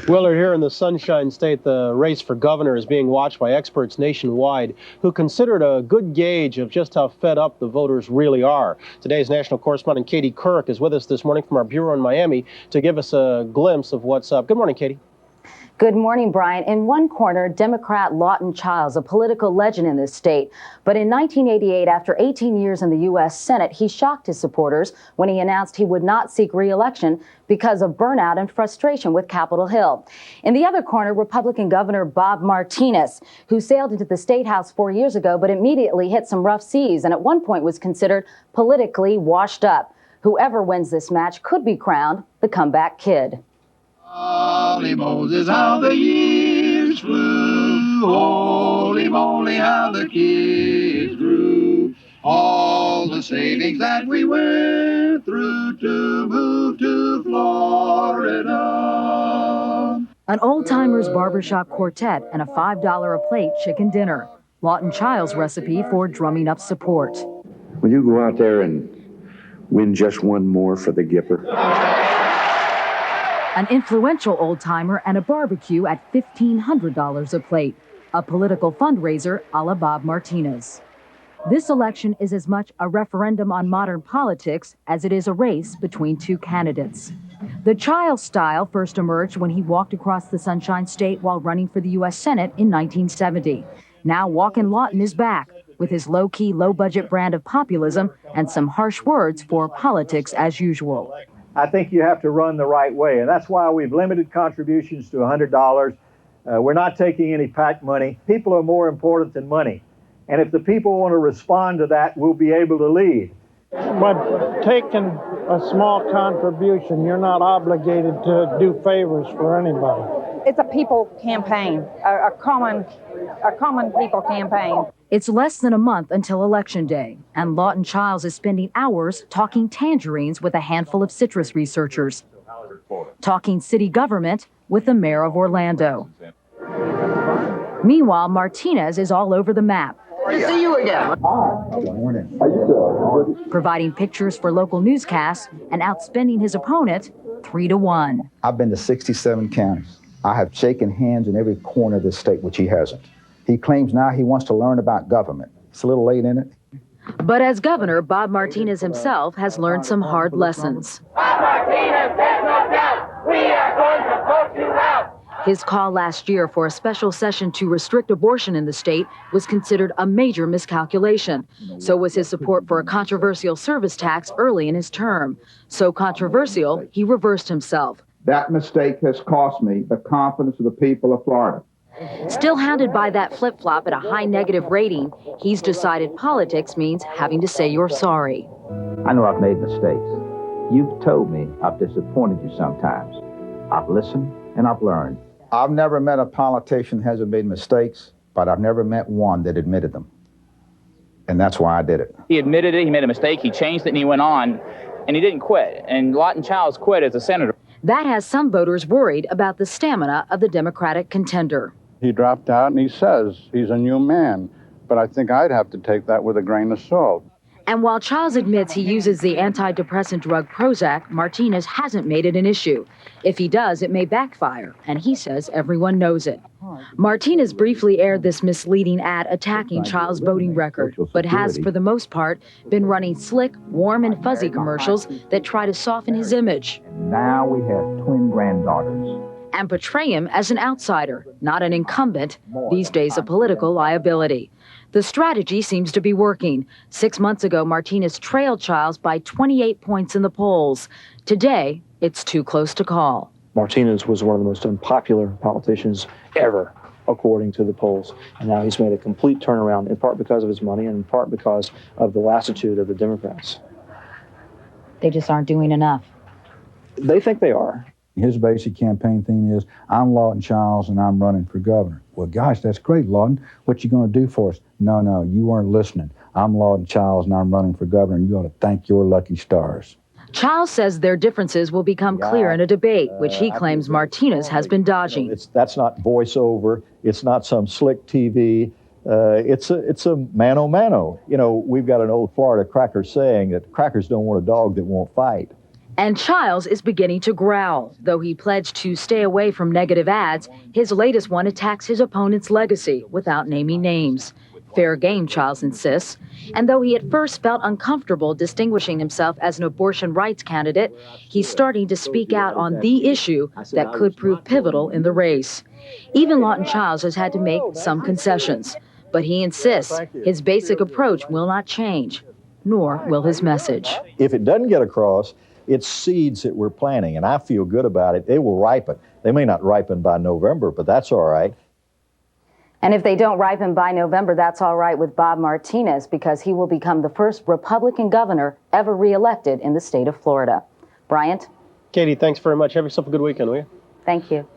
Willard, here in the Sunshine State, the race for governor is being watched by experts nationwide who consider it a good gauge of just how fed up the voters really are. Today's national correspondent Katie Couric is with us this morning from our bureau in Miami to give us a glimpse of what's up. Good morning, Katie. Good morning, Brian. In one corner, Democrat Lawton Chiles, a political legend in this state. But in 1988, after 18 years in the U.S. Senate, he shocked his supporters when he announced he would not seek re-election because of burnout and frustration with Capitol Hill. In the other corner, Republican Governor Bob Martinez, who sailed into the State House 4 years ago, but immediately hit some rough seas and at one point was considered politically washed up. Whoever wins this match could be crowned the comeback kid. Holy Moses, how the years flew. Holy moly, how the kids grew. All the savings that we went through to move to Florida. An old-timers barbershop quartet and a $5 a plate chicken dinner. Lawton Chiles' recipe for drumming up support. Will you go out there and win just one more for the Gipper? An influential old-timer and a barbecue at $1,500 a plate. A political fundraiser a la Bob Martinez. This election is as much a referendum on modern politics as it is a race between two candidates. The Chiles style first emerged when he walked across the Sunshine State while running for the U.S. Senate in 1970. Now Walkin' Lawton is back with his low-key, low-budget brand of populism and some harsh words for politics as usual. I think you have to run the right way, and that's why we've limited contributions to $100. We're not taking any PAC money. People are more important than money. And if the people want to respond to that, we'll be able to lead. But taking a small contribution, you're not obligated to do favors for anybody. It's a people campaign, a common people campaign. It's less than a month until Election Day, and Lawton Chiles is spending hours talking tangerines with a handful of citrus researchers, talking city government with the mayor of Orlando. Meanwhile, Martinez is all over the map. Good to see you again. Good morning. How you doing? Providing pictures for local newscasts and outspending his opponent 3-1. I've been to 67 counties. I have shaken hands in every corner of this state, which he hasn't. He claims now he wants to learn about government. It's a little late, isn't it? But as governor, Bob Martinez himself has learned some hard lessons. Bob Martinez, there's no doubt we are going to vote you out. His call last year for a special session to restrict abortion in the state was considered a major miscalculation. So was his support for a controversial service tax early in his term. So controversial, he reversed himself. That mistake has cost me the confidence of the people of Florida. Still hounded by that flip-flop at a high negative rating, he's decided politics means having to say you're sorry. I know I've made mistakes. You've told me I've disappointed you sometimes. I've listened and I've learned. I've never met a politician who hasn't made mistakes, but I've never met one that admitted them. And that's why I did it. He admitted it, he made a mistake, he changed it, and he went on, and he didn't quit. And Lawton Chiles quit as a senator. That has some voters worried about the stamina of the Democratic contender. He dropped out and he says he's a new man, but I think I'd have to take that with a grain of salt. And while Chiles admits he uses the antidepressant drug Prozac, Martinez hasn't made it an issue. If he does, it may backfire, and he says everyone knows it. Martinez briefly aired this misleading ad attacking Chiles' voting record, but has, for the most part, been running slick, warm, and fuzzy commercials that try to soften his image. Now we have twin granddaughters. And portray him as an outsider, not an incumbent, these days a political liability. The strategy seems to be working. 6 months ago, Martinez trailed Chiles by 28 points in the polls. Today, it's too close to call. Martinez was one of the most unpopular politicians ever, according to the polls. And now he's made a complete turnaround, in part because of his money and in part because of the lassitude of the Democrats. They just aren't doing enough. They think they are. His basic campaign theme is, I'm Lawton Chiles and I'm running for governor. Well, gosh, that's great, Lawton. What you going to do for us? No, you weren't listening. I'm Lawton Chiles and I'm running for governor, and you ought to thank your lucky stars. Chiles says their differences will become clear in a debate, which he claims Martinez has been dodging. That's not voiceover. It's not some slick TV. It's a mano-mano. You know, we've got an old Florida cracker saying that crackers don't want a dog that won't fight. And Childs is beginning to growl. Though he pledged to stay away from negative ads, his latest one attacks his opponent's legacy without naming names. Fair game, Childs insists. And though he at first felt uncomfortable distinguishing himself as an abortion rights candidate, he's starting to speak out on the issue that could prove pivotal in the race. Even Lawton Childs has had to make some concessions, but he insists his basic approach will not change, nor will his message. If it doesn't get across, it's seeds that we're planting, and I feel good about it. They will ripen. They may not ripen by November, but that's all right. And if they don't ripen by November, that's all right with Bob Martinez, because he will become the first Republican governor ever reelected in the state of Florida. Bryant? Katie, thanks very much. Have yourself a good weekend, will you? Thank you.